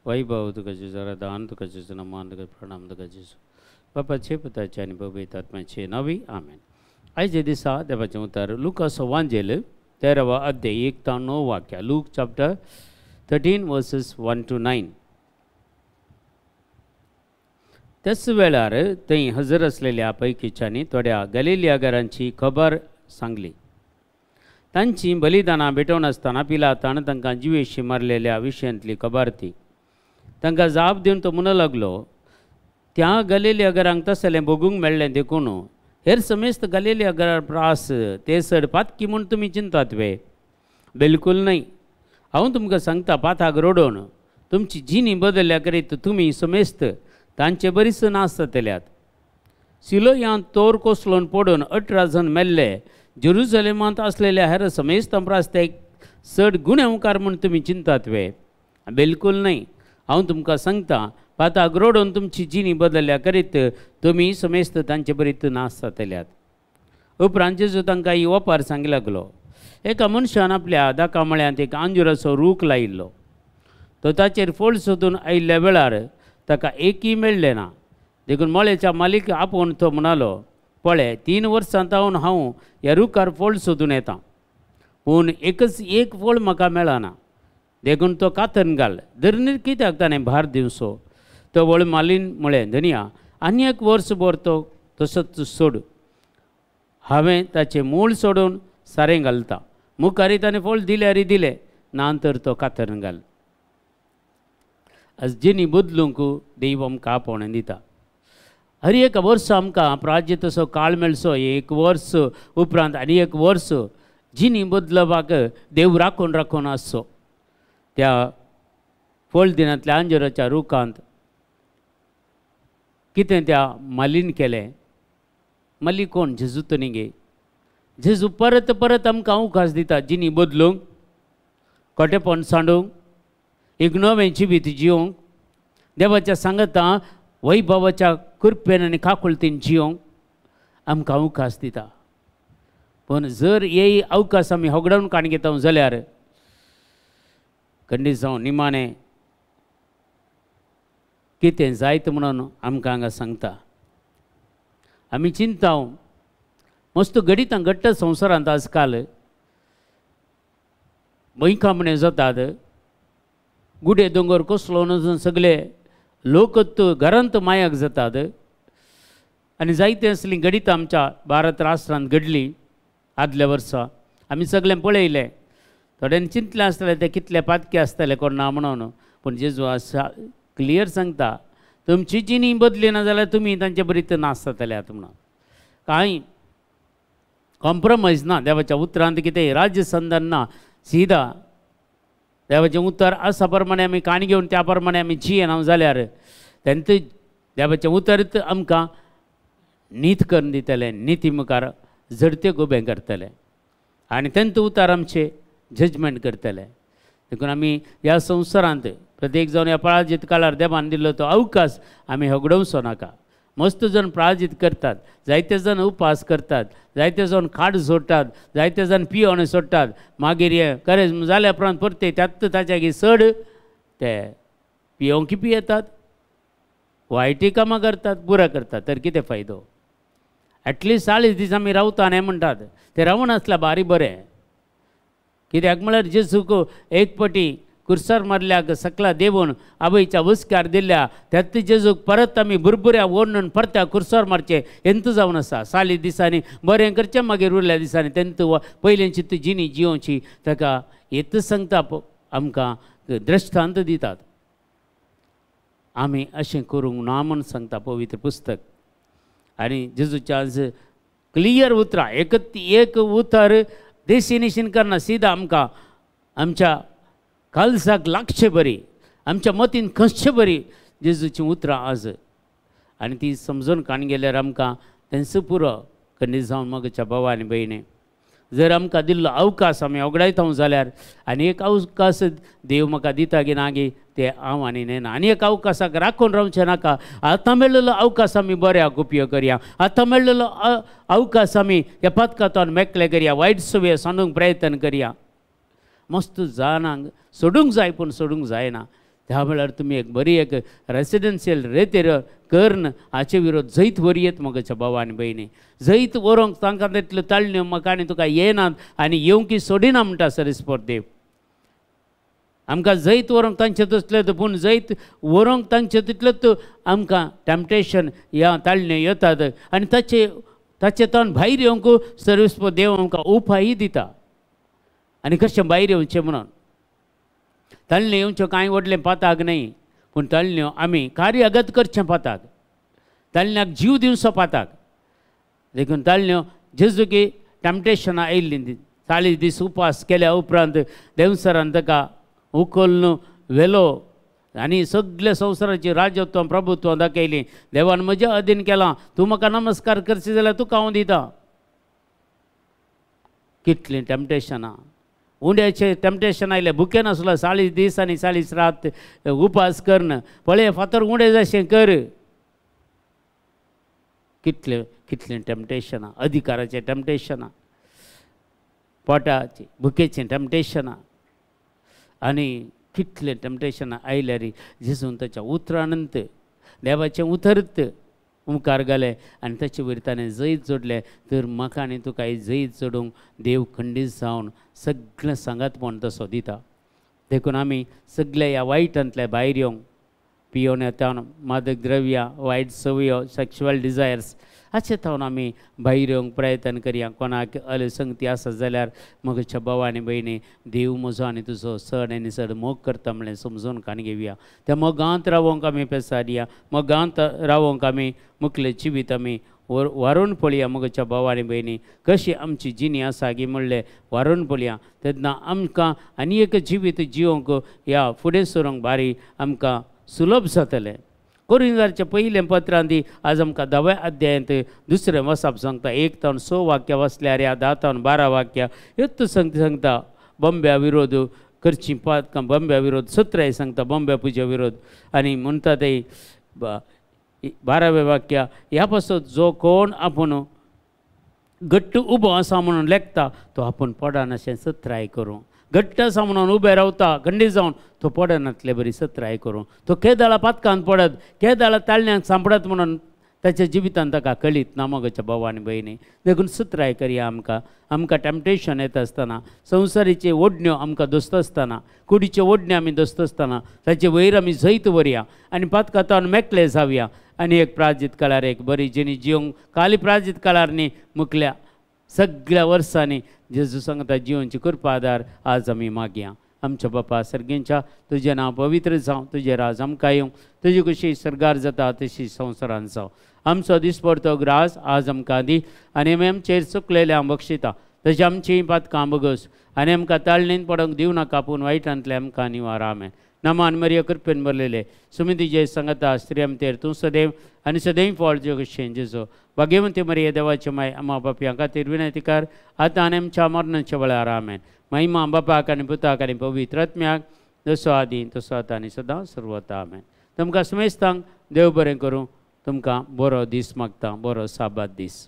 वैभव तुका जेजू आराधन तुका जेजू नमन तुका प्रणाम तुका जेजू बापाचे पुताचे आनी पवित्र आत्म्याचे नावी आमेन. आयचे दिसा देवाचें उतर लुकास वांजेल 13वा अध्याय 1 ते 9 वाक्या. Look chapter 13 versus 1 to 9. त्याच वेळार थंय हजर असलेल्या पैकीच्यांनी थोड्या गलिलियागरांची खबर सांगली. तांची बलिदानां भेटोवन आसतना पिलातान तांकां जिवेशी मारलेल्या विशयांतली खबर ती. तांकां जाप दिवन तो म्हणूं लागलो, त्या गलिलियागरांक तसलें भोगूंक मेळ्ळें देखून हेर समेस्त गलिलियागरार प्रास ते सड पातकी म्हूण तुमी चिंतात वे? बिलकूल न्हय. हांव तुमकां सांगता, पाताक रोडोवन तुमची जिणी बदल्ल्या करीत तुमी समेस्त तांचे बरीच नास जातल्यात. सिलोयांत तोर कोसळून पडून 18 जण मेल्ले. जेरुसलेमांत असलेल्या हेर समेस्त प्रास ते चड गुणे मुखार म्हूण तुमी चिंतात वे? बिलकूल न्हय. हांव तुमकां सांगता, पाताक रोडोवन तुमची जिणी बदल्ल्या करीत तुमी समेस्त तांचे बरीत नास जातल्यात. उपरांत जेजू तांकां ही ओपार सांगूंक लागलो. एका मनशान आपल्या दाकामळ्यांत एक आंजुराचो रूख लायिल्लो. तो ताचेर फोड सोदून आयिल्ल्या वेळार ताका एकय मेळ्ळें ना. देखून मळेच्या मालीक आपोवन तो म्हणालो, पळय, 3 वर्सां जावन हांव ह्या रुखार फोड सोदून येतां, पूण एक फोड म्हाका मेळना. देखून तो कातन घाल. धरणीर कित्याक ताणें भार दिवचो? तो वळ मालीन म्हळें, धनिया, आनी 1 वर्सभर तो तसोच सोड. हांवें ताचें मूळ सोडून सारें घालता. मुखारी ताणें फळ दिल्यार दिलें, ना तर तो कातन घाल. आज जिणी बदलूंक देव आमकां आपोवणें दिता. हर एक वर्स आमकां प्राज्य तसो काळ मेळचो. 1 वर्स उपरांत आनी 1 वर्स जिणी बदलपाक देव राखून आसचो. त्या फळ दिनांतल्या आंजराच्या रुखांत कितें त्या मालीन केलें? माली कोण? जेजू तो न्ही गे. जेजू परत परत आमकां अवकाश दिता जिणी बदलूंक, खोटेपण सांडूंक, एक नवें जिवीत जिवंक, देवाच्या सांगता वैभवाच्या कृपेन आनी काकुळतीन जिवंक आमकां अवकाश दिता. पूण जर हे अवकाश आमी होगडावन काण घेता जाल्यार खंडीत जावन निमाणें कितें जायत म्हणून आमकां हांगा सांगता. आमी चिंता मस्त घडितां घट्ट संवसारांत आजकाल बैकामणे जातात. गुडे दोंगर कोसळून सगळे लोक घरांत मायाक जातात. आनी जायते असलीं घडितां आमच्या भारत राष्ट्रांत घडलीं आदल्या वर्सा. आमी सगळें पळयलें. थोड्यांनी चिंतलें आसतलें ते कितले पातके आसतले कोण ना म्हणून. पूण जेजू आसा क्लियर सांगता, तुमची जिणी बदली ना जाल्यार तुमी तांचे बरीत नास जातल्यात म्हणून. कांय कॉम्प्रमायज ना. देवाच्या उतरांत कितें राज्य संधान ना. सीधा देवाचें उतर आसा प्रमाणे आमी काणी घेवन त्या प्रमाणे आमी जियेना जाल्यार तेंत देवाचें उतरच आमकां नीत करून दितलें, निती मुखार झडत्यो उबें करतलें आनी तेंत उतार आमचें जजमेंट करतलें. देखून आमी ह्या संवसारांत प्रत्येक जावन ह्या प्रायजीत काळार देवान दिल्लो तो अवकाश आमी होगडोवचो नाका. मस्त जण प्रायजीत करतात, जायते जण उपास करतात, जायते जण खाड सोडटात, जायते जण पियोण सोडटात. मागीर हे करे जाल्या उपरांत परते त्यात ताच्या चड ते पियोंक पियेतात, वायटी कामां करतात, बुरां करतात. तर कितें फायदो? एटलिस्ट 40 दीस आमी रावता हें म्हणटात. ते रावून आसल्यार बारी बरें. कित्याक म्हळ्यार जेजूक एक पटी कुर्सार मारल्याक सकला देवून आवयच्या वस्कार दिल्ल्या त्यात जेजूक परत आमी बुरबुऱ्या ओडून परत्या कुर्सार मारचे एंत जावन आसा. 40 दिसांनी बरें करचें, मागीर उरल्या दिसांनी तेंत पयलींची ती जिणी जिवोवची. ताका हेत सांगता आमकां दृश्टांत दितात. आमी अशें करूंक ना म्हूण सांगता पवित्र पुस्तक. आनी जेजूच्या आज क्लियर उतरां एक उतर देशीनिशीन करना. सीधा आमकां आमच्या काळजाक लागचे बरी, आमच्या मतीन खसचे बरी जेजूची उतरां आज. आनी ती समजून काण गेल्यार आमकां तेंचो पुरो खंडीत जावन मगच्या भावा आनी भयणे. जर आमकां दिल्लो अवकाश आमी वगडायता जाल्यार आनी एक अवकाश देव म्हाका दिता की ना गे ते हांव आनी नेना. आनी एक अवकाशाक राखून रावचें नाका. आतां मेळिल्लो अवकाश आमी बऱ्याक उपयोग करया. आतां मेळिल्लो अवकाश आमी ह्या पथकांतल्यान मेकळे करया, वायट सवय सांडूंक प्रयत्न करया. मस्त जाणांक सोडूंक जाय पूण सोडूंक जायना. त्या वेळार तुमी एक बरी एक रेसिडेन्शियल रेतेर कर्ण हाचे विरोध जैत वरयेत मगच्या भावा आनी भयणी जैत व्हरूंक तांकां तितल्यो ताळण्यो मकाणी तुका येनात आनी येवंकी सोडिना म्हणटा सरेस्पर देव आमकां जैत व्हरूंक तांचे तसले पूण जैत व्हरूंक तांचे तितलेच आमकां टॅम्पटेशन ह्या ताळण्यो येतात आनी ताचे तोंड भायर येवंक सरेस्पर देव आमकां उपाय दिता आनी कशें भायर येवचें म्हणून ताळण्यो येवच्यो कांय व्हडलें पाताक न्हय पूण ताळण्यो आमी कार्यागत करचें पाताक ताळण्याक जीव दिवचो पाताक देखून ताळण्यो जेजूकी टॅम्पटेशनां आयिल्लीं 40 दीस उपास केल्या उपरांत देवसरान ताका उखलून व्हेलो आनी सगळ्या संवसाराची राजत्व प्रभुत्व दाखयलीं देवान म्हज्या अधीन केलां तूं म्हाका नमस्कार करशी जाल्यार तुका हांव दितां कितलीं टॅम्पटेशनां उंड्याचें टॅम्पटेशन आयलें भुकेन आसलो 40 दीस आनी 40 रात उपास करन पळय फातर उणें जशें कर कितलें टॅम्पटेशनां अधिकाराचें टॅम्पटेशनां पोटाचें भुकेचें टॅम्पटेशनां आनी कितलें टॅम्पटेशनां आयल्यार जेजून ताच्या उतरानंत देवाचें उतरत मुखार घालें आनी ताचे वयर ताणें जैत जोडलें तर म्हाका आनी तुका जैत जोडूंक देव खंडीत जावन सगळें सांगातपण तसो दिता देखून आमी सगळे ह्या वायटांतले भायर येवंक पियोन येतावन मादक द्रव्यां वायट संवयो सेक्शुअल डिजायर्स हाचे थावन आमी भायर येवंक प्रयत्न करया कोणाक अलसंगती आसा जाल्यार मगच्या भावा आनी भयणी देव म्हजो आनी तुजो चड आनी चड मोग करता म्हणलें समजून कान घेवया त्या मोगांत रावोंक आमी पेसारया मोगांत रावोंक आमी मुखलें जिवीत आमी वारून पळया मगच्या भावा आनी भयणी कशी आमची जिणी आसा गी म्हणलें वारून पळया तेन्ना आमकां आनी एक जिवीत जिवंक ह्या फुडें सरूंक बारी आमकां सुलभ जातलें कोरिंथांच्या पयलें पत्रांत आज आमकां 10व्या अध्यायांत दुसरें वचप सांगता 1 तावन 6 वाक्यां वाचल्यार ह्या 10 तावन 12 वाक्यां ह्योच सांगता बंब्या विरोध करची पात बंब्या विरोध 17 सांगता बंब्या पुजा विरोध आनी म्हणटा ते 12वें वाक्या ह्या पासून जो कोण आपूण घट्ट उबो आसा म्हणून लेखता तो आपूण पडान अशें सत्राय करूं घट्ट आसा म्हणून उबें रावता खंडीत जावन तो पडनातले बरी सत्राय करूं तो केदाळा पातकांत पडत केदाळा ताळण्यांक सांपडत म्हणून ताच्या जिवितांत ताका कळीत ना मोगाच्या भावा आनी भयणी देखून सत्राय करया आमकां टॅम्पटेशन येता आसतना संवसारीचे ओडण्यो आमकां दोस्त आसतना कुडीचे ओडण्यो आमी दोस्त आसतना ताचे वयर आमी जैत व्हरया आनी पातकांतान मेकळे जावया आनी एक प्राजीत काळार एक बरी जिणी जिवंक काली प्राजीत काळार न्ही मुखल्या सगळ्या वर्सांनी जेजू सांगता जिवनची कृपा आदार आज आमी मागया आमच्या बापा सर्गेंच्या तुजें नांव पवित्र जावं तुजें राज आमकां येवं तुजी कशी सर्गार जाता तशी संवसारांत जावं आमचो दिसपडतो ग्रास आज आमकां दी आनी आमी आमचेर चुकलेले हांव बक्षिता तशी आमचीं पातकां बगस आनी आमकां ताळणेन पडोंक दिवं नाका पूण वायटांतले आमकां निवार आमेन नमान मरिया कृपेन भरलेले सुमिती जय सांगता स्त्री आमचेर तूं सदैव आनी सदैव फळ जगशें जेजो भाग्यवंती मरिया देवाचे माय अम्मा बापया खातीर विनंतीकार आतां आनी आमच्या मरणाच्या वेळार आमेन महिमा बापाक आनी पुताक आनी पवित्र आत्म्याक जसो आदी तसो आतां आनी सदां सर्वता आमेन तुमकां समेस्तांक देव बरें करूं तुमकां बरो दीस मागता बरो साबात दीस